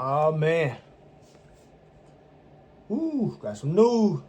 Oh man. Ooh, got some news.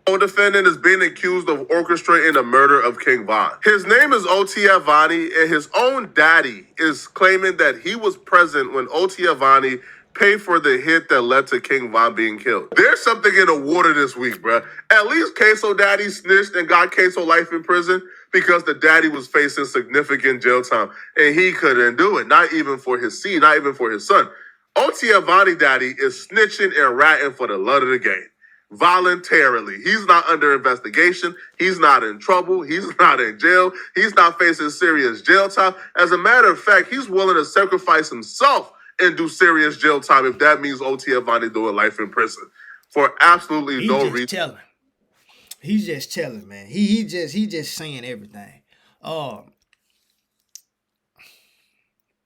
Co-defendant is being accused of orchestrating the murder of King Von. His name is O.T.F. Vonni, and his own daddy is claiming that he was present when O.T.F. Vonni paid for the hit that led to King Von being killed. There's something in the water this week, bruh. At least Queso Daddy snitched and got Queso life in prison because the daddy was facing significant jail time, and he couldn't do it, not even for his seed, not even for his son. O.T.F. Vonni daddy is snitching and ratting for the love of the game voluntarily. He's not under investigation. He's not in trouble. He's not in jail. He's not facing serious jail time. As a matter of fact, he's willing to sacrifice himself and do serious jail time if that means OT Avani doing life in prison for absolutely He no just reason. telling. He's just telling, man. He just saying everything. Um,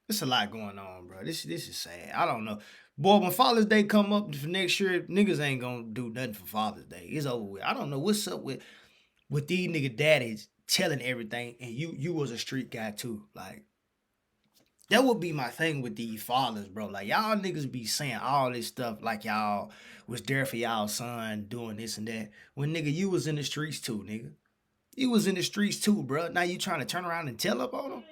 There's a lot going on, bro. This is sad. I don't know. Boy, when Father's Day come up for next year, niggas ain't gonna do nothing for Father's Day. It's over with. I don't know what's up with these nigga daddies telling everything, and you was a street guy too. Like, that would be my thing with these fathers, bro. Like, y'all niggas be saying all this stuff like y'all was there for y'all son doing this and that. When nigga, you was in the streets too, nigga. You was in the streets too, bro. Now you trying to turn around and tell up on them?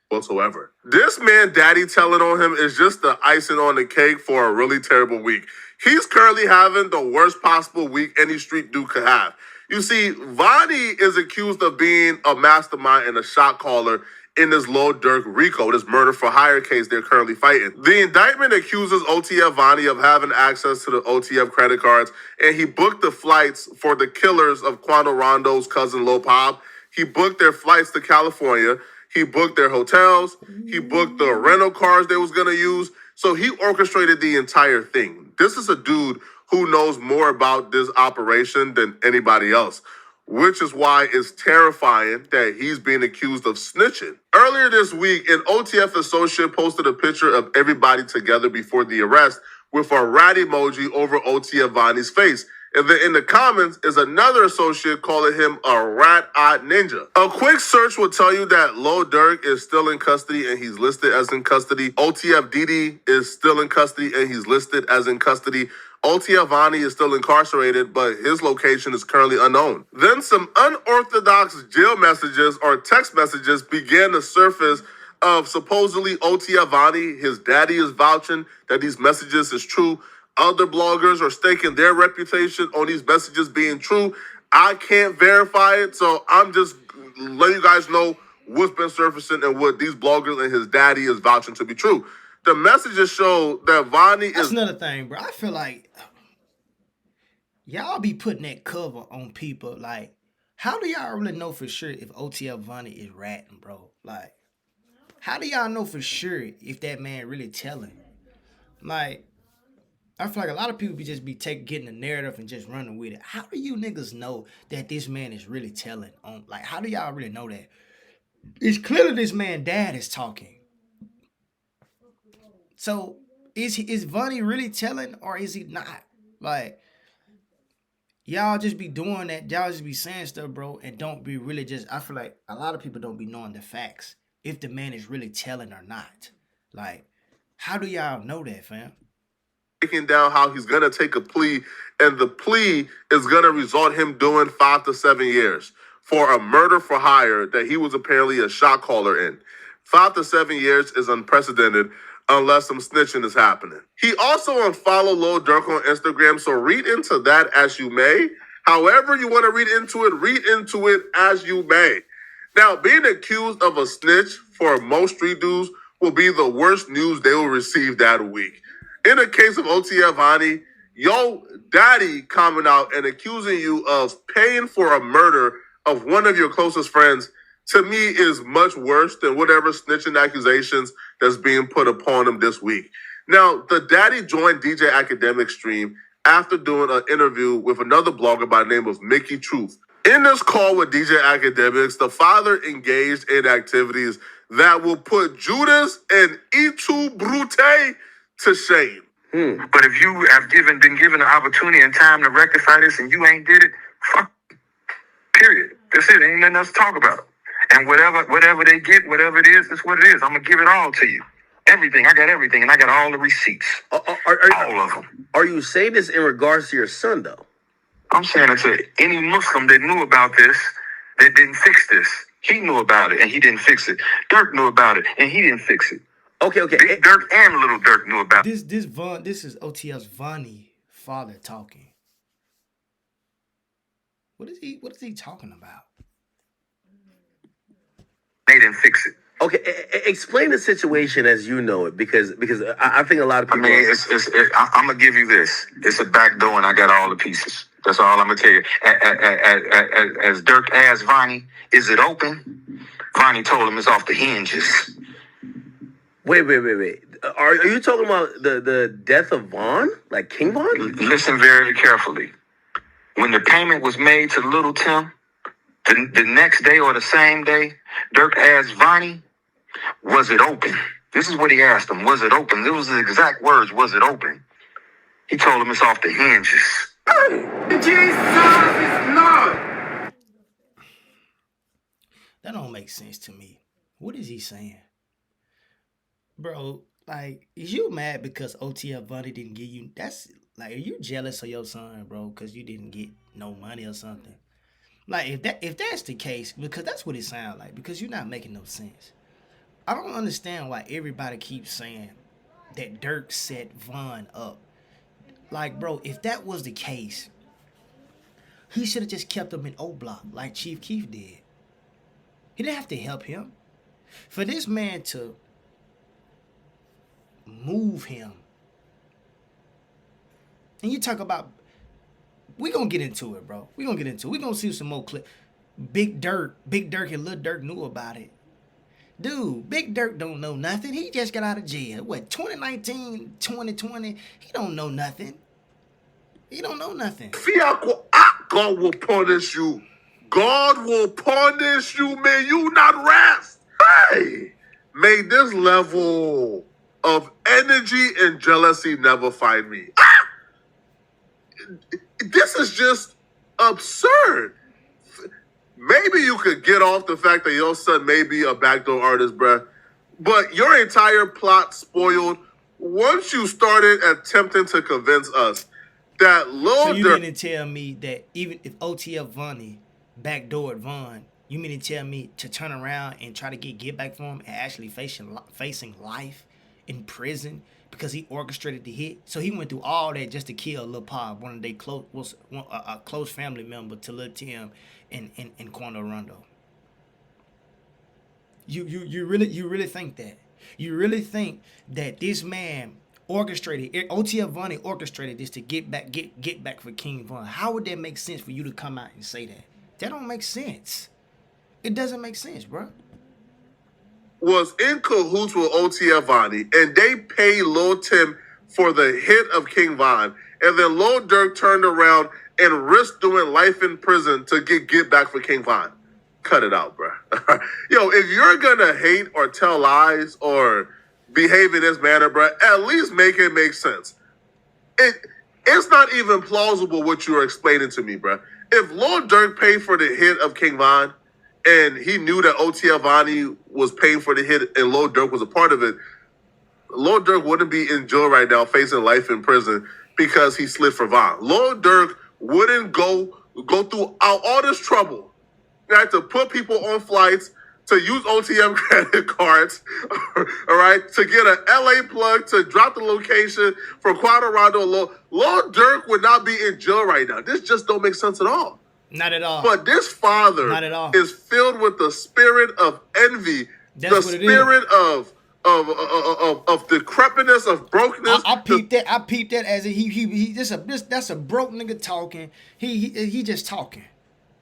Whatsoever. This man, daddy telling on him is just the icing on the cake for a really terrible week. He's currently having the worst possible week any street dude could have. You see, Vonnie is accused of being a mastermind and a shot caller in this Lil Durk Rico, this murder for hire case they're currently fighting. The indictment accuses OTF Vonnie of having access to the OTF credit cards, and he booked the flights for the killers of Quando Rondo's cousin Lil Pop. He booked their flights to California. He booked their hotels. He booked the rental cars they was gonna use. So he orchestrated the entire thing. This is a dude who knows more about this operation than anybody else, which is why it's terrifying that he's being accused of snitching. Earlier this week, an OTF associate posted a picture of everybody together before the arrest with a rat emoji over OTF Vonnie's face. And then in the comments is another associate calling him a rat-eyed ninja. A quick search will tell you that Lil Durk is still in custody and he's listed as in custody. OTF Didi is still in custody and he's listed as in custody. OTF Vonnie is still incarcerated, but his location is currently unknown. Then some unorthodox jail messages or text messages began to surface of supposedly OTF Vonnie. His daddy is vouching that these messages is true. Other bloggers are staking their reputation on these messages being true. I can't verify it, so I'm just letting you guys know what's been surfacing and what these bloggers and his daddy is vouching to be true. The messages show that Vonnie That's is another thing, bro. I feel like y'all be putting that cover on people. Like, how do y'all really know for sure if OTL Vonnie is ratting, bro? Like, how do y'all know for sure if that man really telling? Like, I feel like a lot of people getting the narrative and just running with it. How do you niggas know that this man is really telling on? Like, how do y'all really know that? It's clearly this man dad is talking. So is Vonnie really telling or is he not? Like, y'all just be doing that. Y'all just be saying stuff, bro, and don't be really just. I feel like a lot of people don't be knowing the facts if the man is really telling or not. Like, how do y'all know that, fam? breaking down how he's going to take a plea, and the plea is going to result him doing 5 to 7 years for a murder for hire that he was apparently a shot caller in. 5 to 7 years is unprecedented unless some snitching is happening. He also unfollowed Lil Durk on Instagram, so read into that as you may. However you want to read into it as you may. Now, being accused of a snitch for most street dudes will be the worst news they will receive that week. In the case of OTF Vonnie, yo daddy coming out and accusing you of paying for a murder of one of your closest friends, to me, is much worse than whatever snitching accusations that's being put upon him this week. Now, the daddy joined DJ Academic's stream after doing an interview with another blogger by the name of Mickey Truth. In this call with DJ Academics, the father engaged in activities that will put Judas and Itu Brute to shame. But if you have been given an opportunity and time to rectify this and you ain't did it, fuck. Period. That's it. Ain't nothing else to talk about. And whatever they get, whatever it is, it's what it is. I'm gonna give it all to you. Everything. I got everything, and I got all the receipts. All of them. Are you saying this in regards to your son, though? I'm saying it to any Muslim that knew about this, that didn't fix this. He knew about it, and he didn't fix it. Dirk knew about it, and he didn't fix it. Okay. Big Dirk and Little Dirk knew about it. This is OTF's Vonnie father talking. What is he talking about? They didn't fix it. Okay, explain the situation as you know it, because I think a lot of people. I mean, I'm gonna give you this. It's a back door, and I got all the pieces. That's all I'm gonna tell you. As Dirk asked Vonnie, "Is it open?" Vonnie told him it's off the hinges. Wait. Are you talking about the death of Vaughn, like King Vaughn? Listen very carefully. When the payment was made to Little Tim, the next day or the same day, Dirk asked Vonnie, "Was it open?" This is what he asked him. Was it open? It was the exact words. Was it open? He told him it's off the hinges. Jesus is Lord. That don't make sense to me. What is he saying? Bro, like, is you mad because OTF Vonnie didn't give you... That's, like, are you jealous of your son, bro, because you didn't get no money or something? Like, if that's the case, because that's what it sounds like, because you're not making no sense. I don't understand why everybody keeps saying that Dirk set Vaughn up. Like, bro, if that was the case, he should have just kept him in O-Block like Chief Keef did. He didn't have to help him. For this man to move him, and you talk about, we gonna get into it, bro. We gonna see some more clips. Big Dirk and Lil Durk knew about it. Dude, Big Dirk don't know nothing. He just got out of jail. What, 2019, 2020? He don't know nothing. He don't know nothing. God will punish you. God will punish you. May you not rest. Hey, may this level of energy and jealousy never find me. This is just absurd. Maybe you could get off the fact that your son may be a backdoor artist, bruh, but your entire plot spoiled once you started attempting to convince us that Lil So you Durk... mean to tell me that even if OTF Vonnie backdoored Vaughn, you mean to tell me to turn around and try to get back for him and actually facing life in prison because he orchestrated the hit? So he went through all that just to kill Lil Pop, one of their a close family member to Lil Tim in Quando Rondo. You really think that? You really think that this man orchestrated, OTF Vonnie orchestrated this to get back for King Von? How would that make sense for you to come out and say that? That don't make sense. It doesn't make sense, bro. Was in cahoots with OTF Vonnie, and they paid Lil Tim for the hit of King Von, and then Lil Durk turned around and risked doing life in prison to get back for King Von. Cut it out, bro. Yo, if you're gonna hate or tell lies or behave in this manner, bro, at least make it make sense. It's not even plausible what you're explaining to me, bro. If Lil Durk paid for the hit of King Von, and he knew that OTF Vonnie was paying for the hit and Lil Durk was a part of it, Lil Durk wouldn't be in jail right now facing life in prison because he slid for Von. Lil Durk wouldn't go through all this trouble. You had to put people on flights, to use OTM credit cards, all right, to get an LA plug, to drop the location for Quadrado. Lil Durk would not be in jail right now. This just don't make sense at all. Not at all. But this father is filled with the spirit of envy, the spirit of decrepitness, of brokenness. I peeped that as he that's a broke nigga talking. He just talking.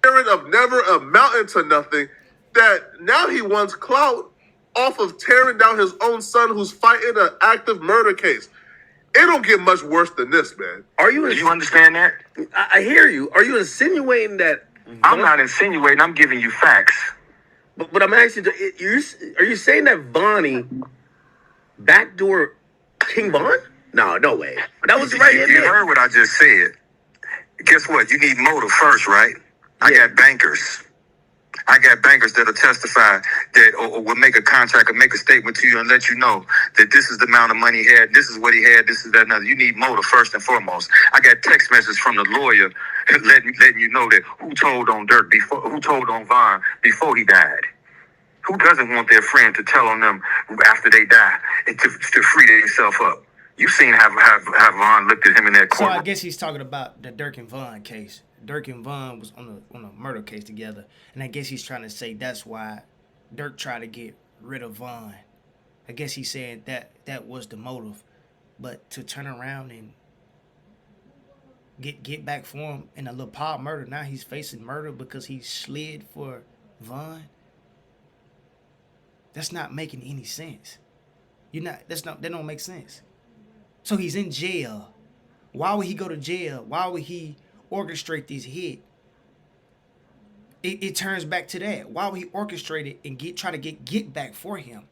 Spirit of never amounting to nothing. That now he wants clout off of tearing down his own son who's fighting an active murder case. It don't get much worse than this, man. Do you understand that? I hear you. Are you insinuating that? I'm not insinuating. I'm giving you facts. But I'm asking you, are you saying that Vonnie backdoor King Von? No way. That was right in You there. heard what I just said. Guess what? You need motive first, right? I got bankers. I got bankers that'll testify that or will make a contract or make a statement to you and let you know that this is the amount of money he had, this is what he had, this is that another. You need motive first and foremost. I got text messages from the lawyer letting you know that who told on Durk before, who told on Von before he died. Who doesn't want their friend to tell on them after they die and to free themselves up? You've seen how Von looked at him in that So court. I guess he's talking about the Durk and Von case. Durk and Von was on a murder case together, and I guess he's trying to say that's why Durk tried to get rid of Von. I guess he's saying that was the motive, but to turn around and get back for him in a LaPaul murder. Now he's facing murder because he slid for Von. That's not making any sense. That don't make sense. So he's in jail. Why would he go to jail? Why would he orchestrate this hit? It turns back to that. Why would he orchestrate it and try to get back for him?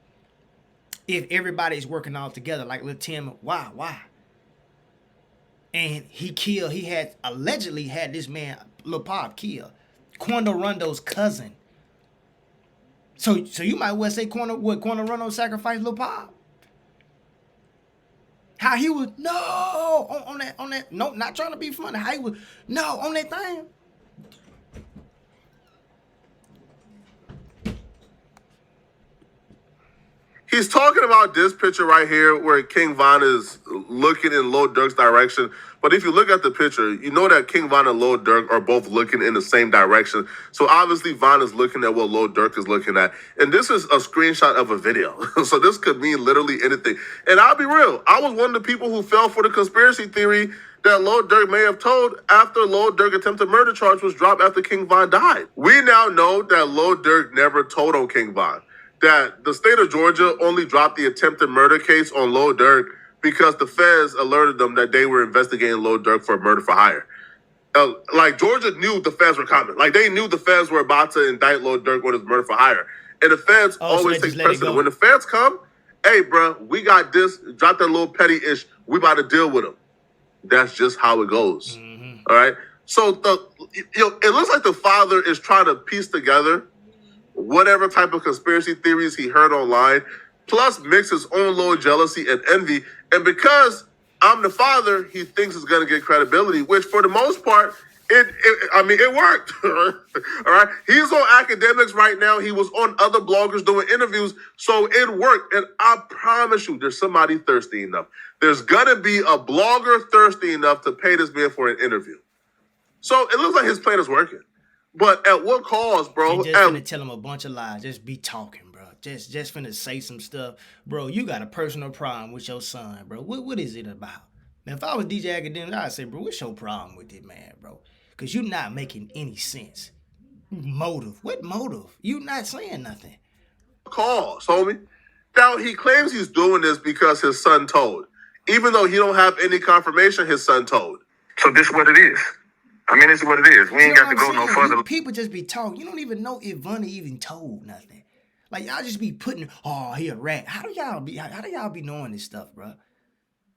If everybody's working all together, like Lil Tim, why? And he had allegedly had this man, Lil Pop, kill Quando Rondo's cousin. So you might well say Quando Rondo sacrificed Lil Pop. How he was on that no, not trying to be funny. How he was on that thing. He's talking about this picture right here where King Von is looking in Lil Durk's direction. But if you look at the picture, you know that King Von and Lil Durk are both looking in the same direction. So obviously Von is looking at what Lil Durk is looking at. And this is a screenshot of a video. So this could mean literally anything. And I'll be real. I was one of the people who fell for the conspiracy theory that Lil Durk may have told after Lil Durk attempted murder charge was dropped after King Von died. We now know that Lil Durk never told on King Von. That the state of Georgia only dropped the attempted murder case on Lil Durk because the feds alerted them that they were investigating Lil Durk for murder for hire. Like, Georgia knew the feds were coming. Like, they knew the feds were about to indict Lil Durk on his murder for hire. And the feds always take precedent. When the feds come, hey, bro, we got this. Drop that little petty ish. We about to deal with them. That's just how it goes. Mm-hmm. All right? So, it looks like the father is trying to piece together whatever type of conspiracy theories he heard online, plus mix his own little jealousy and envy. And because I'm the father, he thinks it's going to get credibility, which for the most part, it worked. All right. He's on academics right now. He was on other bloggers doing interviews. So it worked. And I promise you, there's somebody thirsty enough. There's going to be a blogger thirsty enough to pay this man for an interview. So it looks like his plan is working. But at what cost, bro? They just finna tell him a bunch of lies. Just be talking, bro. Just finna say some stuff. Bro, you got a personal problem with your son, bro. What is it about? Man, if I was DJ Academic, I'd say, bro, what's your problem with it, man, bro? Because you're not making any sense. Motive. What motive? You not saying nothing. Cause, homie. Now, he claims he's doing this because his son told. Even though he don't have any confirmation, his son told. So this is what it is. I mean, this is what it is. We ain't got to go no further. People just be talking. You don't even know if Vonni even told nothing. Like, y'all just be putting, he a rat. How do y'all be knowing this stuff, bro?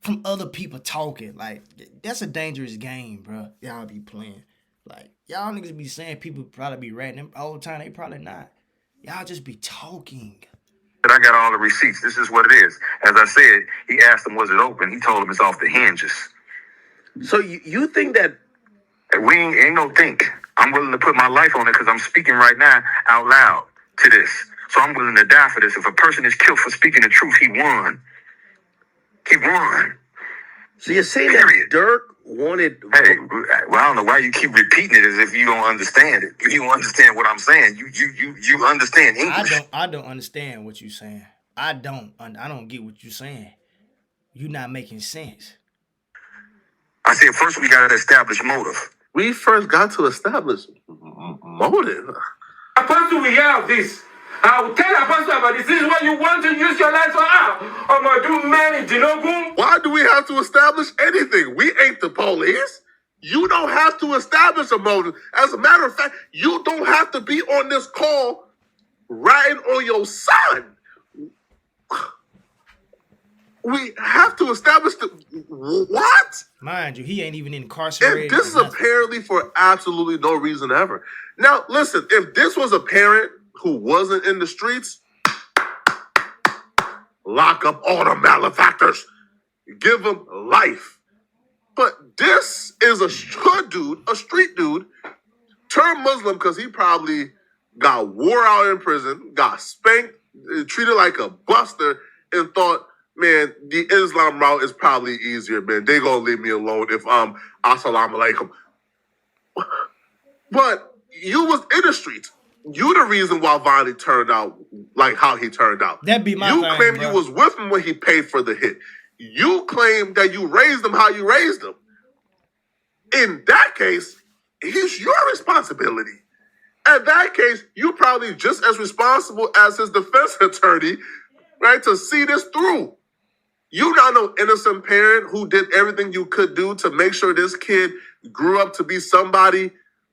From other people talking. Like, that's a dangerous game, bro. Y'all be playing. Like, y'all niggas be saying people probably be ratting them all the time. They probably not. Y'all just be talking. But I got all the receipts. This is what it is. As I said, he asked him, was it open? He told him it's off the hinges. So you think that we ain't no think. I'm willing to put my life on it because I'm speaking right now out loud to this. So I'm willing to die for this. If a person is killed for speaking the truth, he won. He won. So you're saying that Durk wanted... Hey, well, I don't know why you keep repeating it as if you don't understand it. You don't understand what I'm saying. You understand English. I don't understand what you're saying. I don't get what you're saying. You're not making sense. I said first we got to establish motive. We first got to establish motive. Apostle, we have this. I will tell Apostle about this. This is what you want to use your life for. I'm going to do many, Dinogun. Why do we have to establish anything? We ain't the police. You don't have to establish a motive. As a matter of fact, you don't have to be on this call ratting on your son. We have to establish what? Mind you, he ain't even And incarcerated. this is apparently for absolutely no reason ever. Now, listen, if this was a parent who wasn't in the streets, lock up all the malefactors, give them life. But this is a hood dude, a street dude, turned Muslim because he probably got wore out in prison, got spanked, treated like a buster, and thought, man, the Islam route is probably easier, man. They gonna leave me alone if assalamu alaikum. But you was in the streets. You the reason why Vonnie turned out like how he turned out. That be my You thing, claim bro. you was with him when he paid for the hit. You claim that you raised him how you raised him. In that case, he's your responsibility. In that case, you probably just as responsible as his defense attorney, right, to see this through. You not no innocent parent who did everything you could do to make sure this kid grew up to be somebody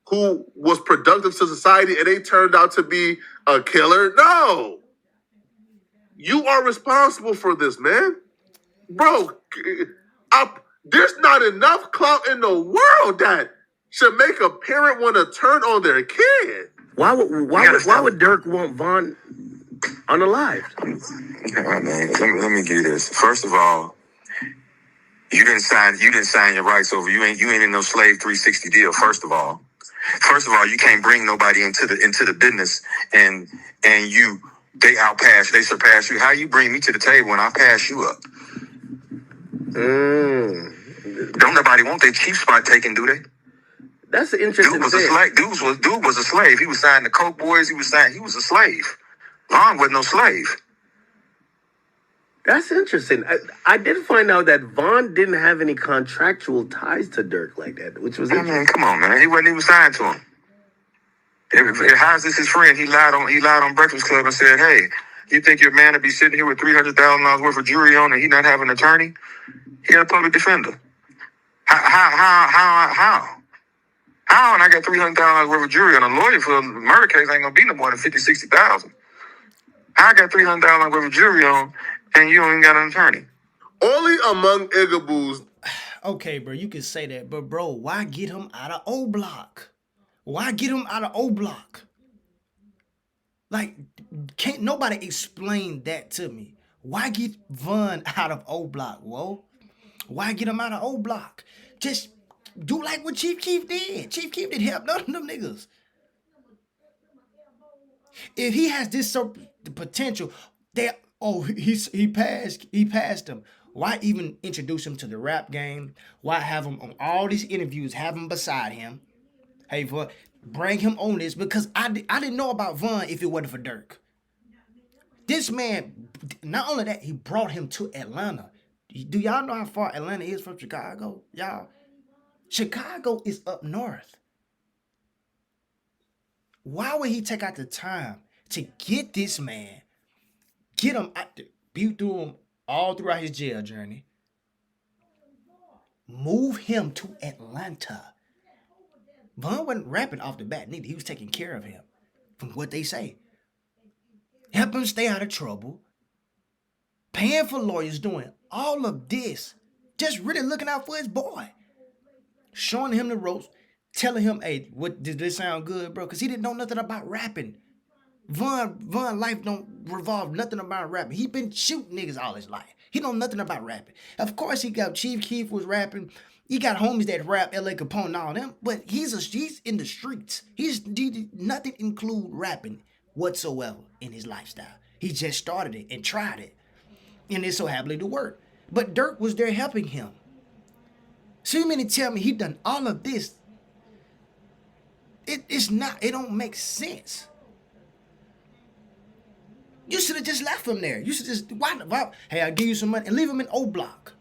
who was productive to society and they turned out to be a killer. No. You are responsible for this, man. Bro, there's not enough clout in the world that should make a parent want to turn on their kid. Why would Durk want Von unalived? All right, man. Let me give you this. First of all, you didn't sign your rights over. You ain't in no slave 360 deal. First of all, you can't bring nobody into the business and they surpass you. How you bring me to the table and I pass you up? Don't nobody want their chief spot taken, do they? That's an interesting Dude was thing. a slave. Dude was a slave. He was signed to Coke Boys. He was a slave. Vaughn wasn't no slave. That's interesting. I did find out that Vaughn didn't have any contractual ties to Durk like that, which was interesting. I mean, come on, man. He wasn't even signed to him. How's this his friend? He lied on Breakfast Club and said, "Hey, you think your man would be sitting here with $300,000 worth of jewelry on and he not have an attorney? He got a public defender. How? How? And I got $300,000 worth of jewelry on a lawyer for a murder case ain't gonna be no more than 50, 60,000. How I got $300,000 worth of jewelry on and you don't even got an attorney? Only among Igaboos. Okay, bro, you can say that, but bro, why get him out of O Block? Why get him out of O Block? Like, can't nobody explain that to me? Why get Von out of O Block, whoa? Why get him out of O Block? Just do like what Chief Keef did. Chief Keef didn't help none of them niggas. If he has this the potential, he passed him. Why even introduce him to the rap game? Why have him on all these interviews? Have him beside him. Hey, Von, bring him on this because I didn't know about Von if it wasn't for Durk. This man, not only that, he brought him to Atlanta. Do y'all know how far Atlanta is from Chicago? Y'all, Chicago is up north. Why would he take out the time to get this man, get him out, be through him all throughout his jail journey, move him to Atlanta? Von wasn't rapping off the bat, neither. He was taking care of him, from what they say. Help him stay out of trouble, paying for lawyers, doing all of this, just really looking out for his boy, showing him the ropes, telling him, hey, what did this sound good, bro? Because he didn't know nothing about rapping. Von life don't revolve nothing about rapping. He been shooting niggas all his life. He know nothing about rapping. Of course, he got Chief Keef was rapping. He got homies that rap, L.A. Capone and all them, but he's in the streets. He nothing include rapping whatsoever in his lifestyle. He just started it and tried it, and it so happened to work. But Durk was there helping him. So you mean to tell me he done all of this? It don't make sense. You should have just left him there. You should just, why, hey, I'll give you some money and leave him in O Block.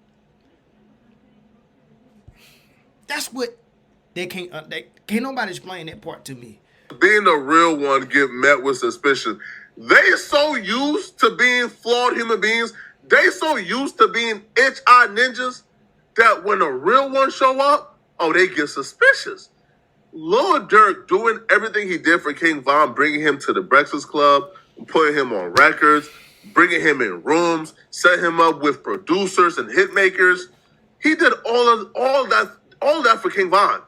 That's what can't nobody explain that part to me. Being a real one get met with suspicion. They so used to being flawed human beings, they so used to being itch-eyed ninjas that when a real one show up, they get suspicious. Lil Durk doing everything he did for King Von, bringing him to the Breakfast Club, putting him on records, bringing him in rooms, set him up with producers and hit makers. He did all that for King Von.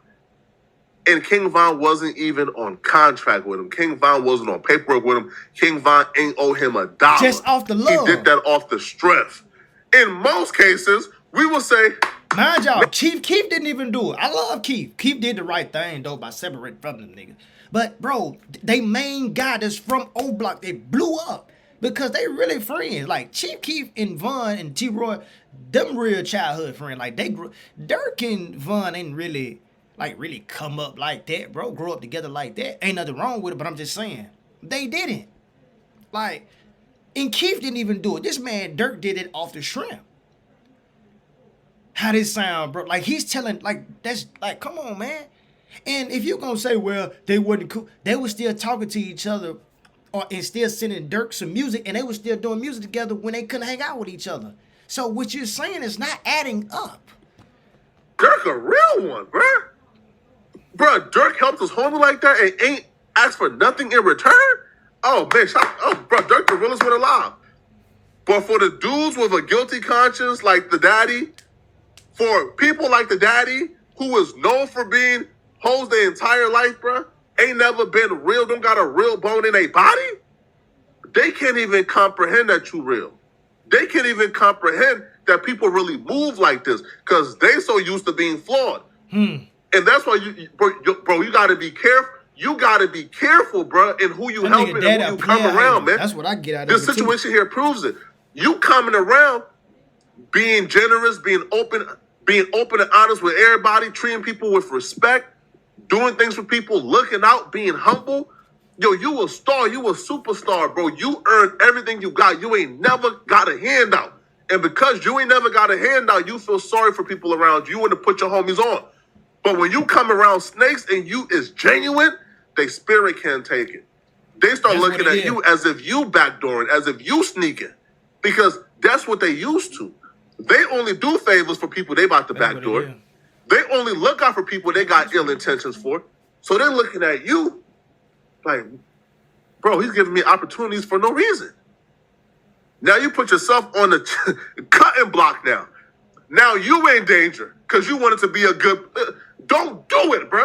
And King Von wasn't even on contract with him. King Von wasn't on paperwork with him. King Von ain't owe him $1. Just off the love. He did that off the strength. In most cases, we will say, mind y'all, Keith didn't even do it. I love Keith. Keith did the right thing though by separating from them niggas. But bro, they main guy that's from O Block, they blew up because they really friends. Like Chief Keef and Von and T Roy, them real childhood friends. Like they grew. Durk and Von ain't really come up like that, bro. Grow up together like that. Ain't nothing wrong with it, but I'm just saying they didn't. Like, and Keith didn't even do it. This man Durk did it off the shrimp. How this sound, bro? Like he's telling, like that's like, come on, man. And if you're gonna say, well, they wasn't cool, they were still talking to each other, and still sending Durk some music, and they were still doing music together when they couldn't hang out with each other. So what you're saying is not adding up. Durk a real one, bro. Bro, Durk helped us homie like that and ain't asked for nothing in return. Oh man, bro, Durk the realest one alive. But for the dudes with a guilty conscience like the daddy, for people like the daddy who was known for being hoes their entire life, bro, ain't never been real, don't got a real bone in their body, they can't even comprehend that you real. They can't even comprehend that people really move like this because they so used to being flawed. And that's why bro, you gotta be careful. You gotta be careful, bro, in who you help and who you come around, man. That's what I get out of this situation here proves it. You coming around, being generous, being open and honest with everybody, treating people with respect, doing things for people, looking out, being humble. Yo, you a star. You a superstar, bro. You earned everything you got. You ain't never got a handout. And because you ain't never got a handout, you feel sorry for people around you and to put your homies on. But when you come around snakes and you is genuine, they spirit can't take it. They start looking at you as if you backdooring, as if you sneaking. Because that's what they used to. They only do favors for people they about to backdoor. They only look out for people they got ill intentions for. So they're looking at you like, bro, he's giving me opportunities for no reason. Now you put yourself on the cutting block now. Now you in danger because you wanted to be a good... don't do it, bro.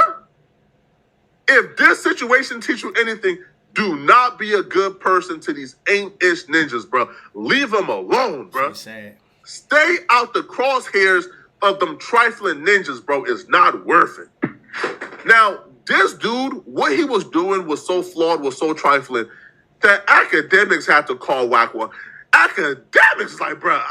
If this situation teach you anything, do not be a good person to these ain't-ish ninjas, bro. Leave them alone, bro. Stay out the crosshairs of them trifling ninjas, bro. It's not worth it. Now, this dude, what he was doing was so flawed, was so trifling, that academics had to call Wack one. Academics like, bro,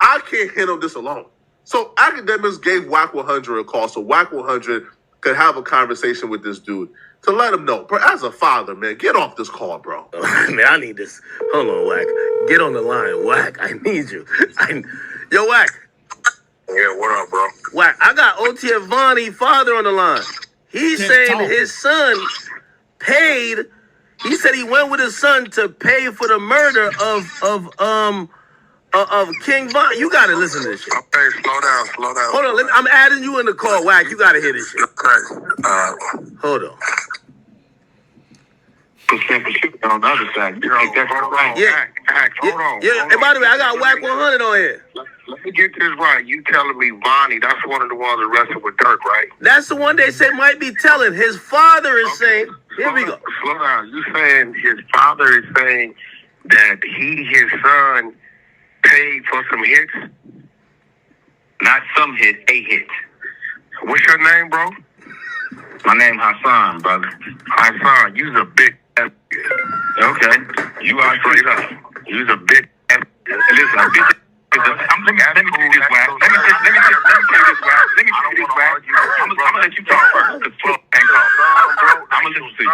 I can't handle this alone. So academics gave Wack 100 a call so Wack 100 could have a conversation with this dude to let him know, bro, as a father, man, get off this call, bro. Man, I need this. Hold on, Wack. Get on the line, Wack. I need you. Yo, Wack. Yeah, what up, bro? Wack, I got OT and Vonnie father on the line. He's saying his son paid. He said he went with his son to pay for the murder of King Von. You gotta listen to this shit. Okay, slow down. Hold on, I'm adding you in the call, Wack. You gotta hear this shit. Okay. Hold on. On the other side. You take that right. Hold on. Yeah. And by the way, I got Wack 100 on here. Let me get this right. You telling me Vonnie, that's one of the ones arrested with Durk, right? That's the one they say might be telling. His father is saying, here we go. Slow down. You saying his father is saying that his son paid for some hits? Not some hit, a hit. What's your name, bro? My name Hassan, brother. Hassan, you's a big ass. Okay. You are straight up. You's a big ass. Listen, a bitch. Let me tell you this, Wack. Let me tell you this, Wack. I'm gonna let you talk first. I'm gonna listen to you.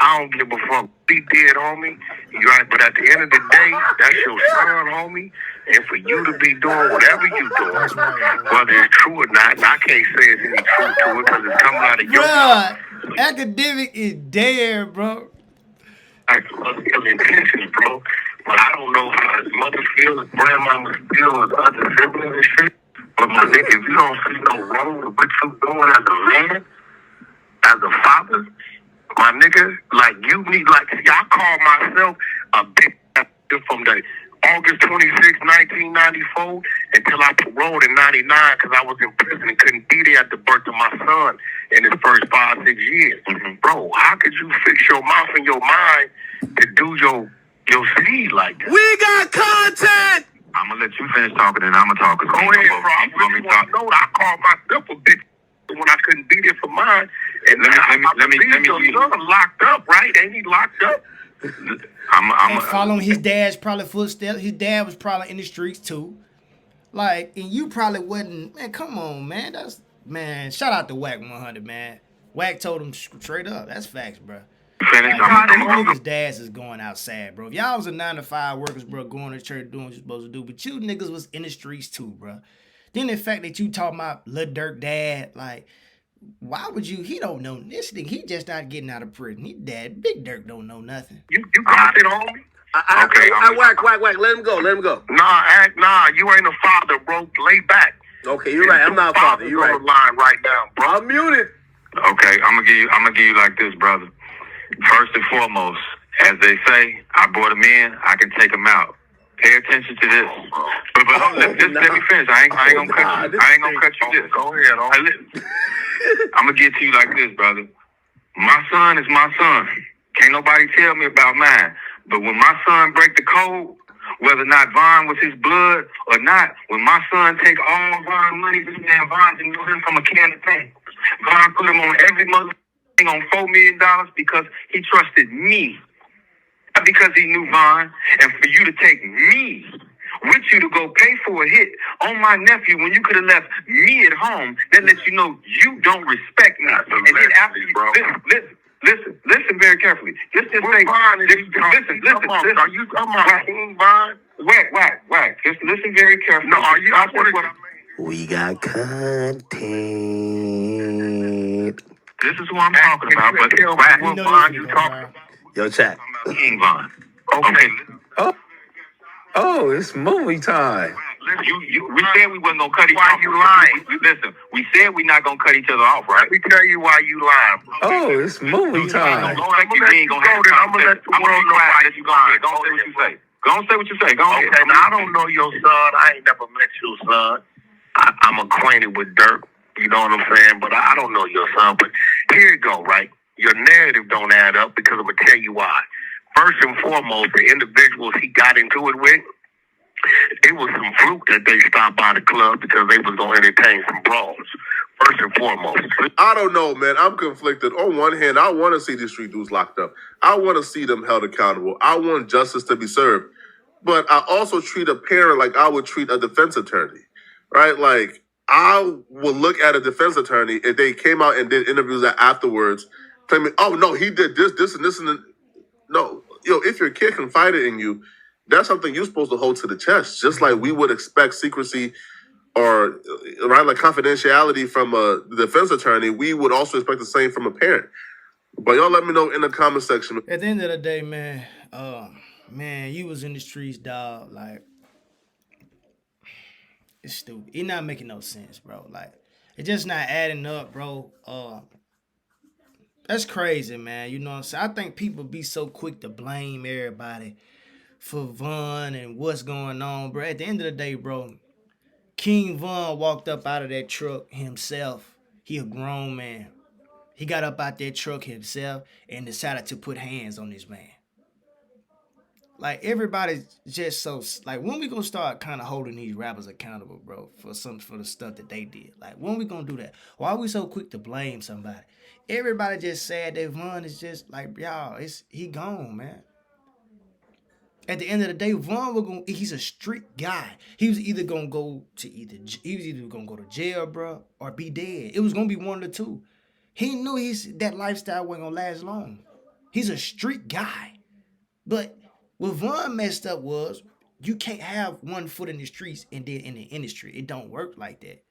I don't give a fuck. He did, homie. You right, but at the end of the day, that's your son, homie. And for you to be doing whatever you doing, whether it's true or not, and I can't say it's any truth to it because it's coming out of your mouth. Academic is dead, bro. Like, ill intentions, bro. But I don't know how his mother feels, his grandmama feels, his other siblings and shit. But my nigga, if you don't see no wrong with what you doing as a man, as a father, my nigga, like you need, like, see, I call myself a big from the August 26, 1994, until I paroled in 99 because I was in prison and couldn't be there at the birth of my son in his first 5-6 years. Bro, how could you fix your mouth and your mind to do your seed like that? We got content! I'm going to let you finish talking and I'm going to talk. Go ahead, bro. I really want to know that I called myself a bitch when I couldn't be there for mine. And let me your son locked up, right? Ain't he locked up? And following his dad's probably footsteps. His dad was probably in the streets too. Like, and you probably wasn't. Man, come on, man. Man. Shout out to Wack 100, man. Wack told him straight up. That's facts, bro. Like, these niggas' dads is going outside, bro. If y'all was a 9-to-5 workers, bro, going to church doing what you're supposed to do, but you niggas was in the streets too, bro. Then the fact that you talking about Lil Durk dad, like, why would you? He don't know this thing. He just not getting out of prison. He dad. Big Durk don't know nothing. You got it, homie. I Wack. Let him go. Nah, you ain't a father, bro. Lay back. Okay, you're right. I'm not a father. You're right. On the line right now, bro. I'm muted. Okay, I'm gonna give you like this, brother. First and foremost, as they say, I brought him in, I can take him out. Pay attention to this. But let me finish. I ain't gonna cut you. I ain't gonna cut you this. Go ahead. I'm gonna get to you like this, brother. My son is my son. Can't nobody tell me about mine. But when my son break the code, whether or not Von was his blood or not, when my son take all Von money, this man Von didn't know him from a can of paint. Von put him on every mother thing on $4 million because he trusted me. Not because he knew Von. And for you to take me with you to go pay for a hit on my nephew when you could have left me at home, that lets you know you don't respect me. And then after you, listen very carefully. Just say, listen. Are you talking about King Von? Wack. Just listen very carefully. No, are you? We got content. This is who I'm talking about. But what Von you talking about? Yo, chat. King Von. Okay. Oh, it's movie time. We said we wasn't gonna cut each other off. Why you lying? Listen, we said we not gonna cut each other off, right? Let me tell you why you lying, bro. Oh, it's movie time. I'm gonna let you go. I'm gonna let the world know why you lying. Don't say what you say. Go on, say what you say. Go ahead. Okay, now I don't know your son. I ain't never met your son. I'm acquainted with Durk. You know what I'm saying? But I don't know your son. But here you go, right? Your narrative don't add up because I'm gonna tell you why. First and foremost, the individuals he got into it with, it was some fluke that they stopped by the club because they was going to entertain some brawls. First and foremost. I don't know, man. I'm conflicted. On one hand, I want to see these street dudes locked up. I want to see them held accountable. I want justice to be served. But I also treat a parent like I would treat a defense attorney, right? Like, I would look at a defense attorney if they came out and did interviews afterwards, claiming, oh, no, he did this, and this, and no. If your kid confided in you, that's something you're supposed to hold to the chest. Just like we would expect secrecy or right, like confidentiality from a defense attorney, we would also expect the same from a parent. But y'all let me know in the comment section. At the end of the day, man, you was in the streets, dog. Like, it's stupid. It's not making no sense, bro. Like, it's just not adding up, bro. That's crazy, man. You know what I'm saying? I think people be so quick to blame everybody for Von and what's going on, bro. At the end of the day, bro, King Von walked up out of that truck himself. He a grown man. He got up out that truck himself and decided to put hands on this man. Like, everybody's just so, like, when we gonna start kind of holding these rappers accountable, bro, for the stuff that they did? Like, when we gonna do that? Why are we so quick to blame somebody? Everybody just said that Von is just like, y'all, he gone, man. At the end of the day, Von he's a street guy. He was either gonna go to jail, bro, or be dead. It was gonna be one of the two. He knew that lifestyle wasn't gonna last long. He's a street guy. But what Von messed up was you can't have one foot in the streets and then in the industry. It don't work like that.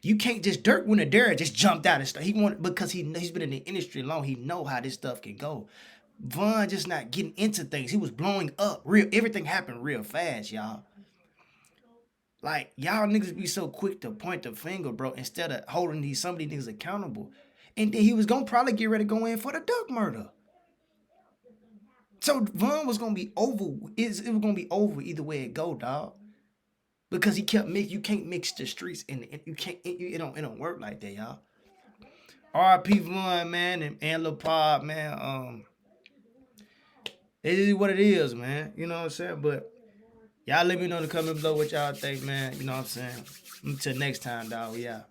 You can't just Durk when Dare just jumped out and stuff. Because he's been in the industry long. He know how this stuff can go. Von just not getting into things. He was blowing up. Everything happened real fast, y'all. Like, y'all niggas be so quick to point the finger, bro, instead of holding some of these niggas accountable. And then he was gonna probably get ready to go in for the Durk murder. So Von was gonna be over. It was gonna be over either way it go, dog. Because he kept mix. You can't mix the streets and you can't. It don't work like that, y'all. R.I.P. Von, man, and Lil Pop, man. It is what it is, man. You know what I'm saying? But y'all let me know in the comment below what y'all think, man. You know what I'm saying? Until next time, dog. Yeah.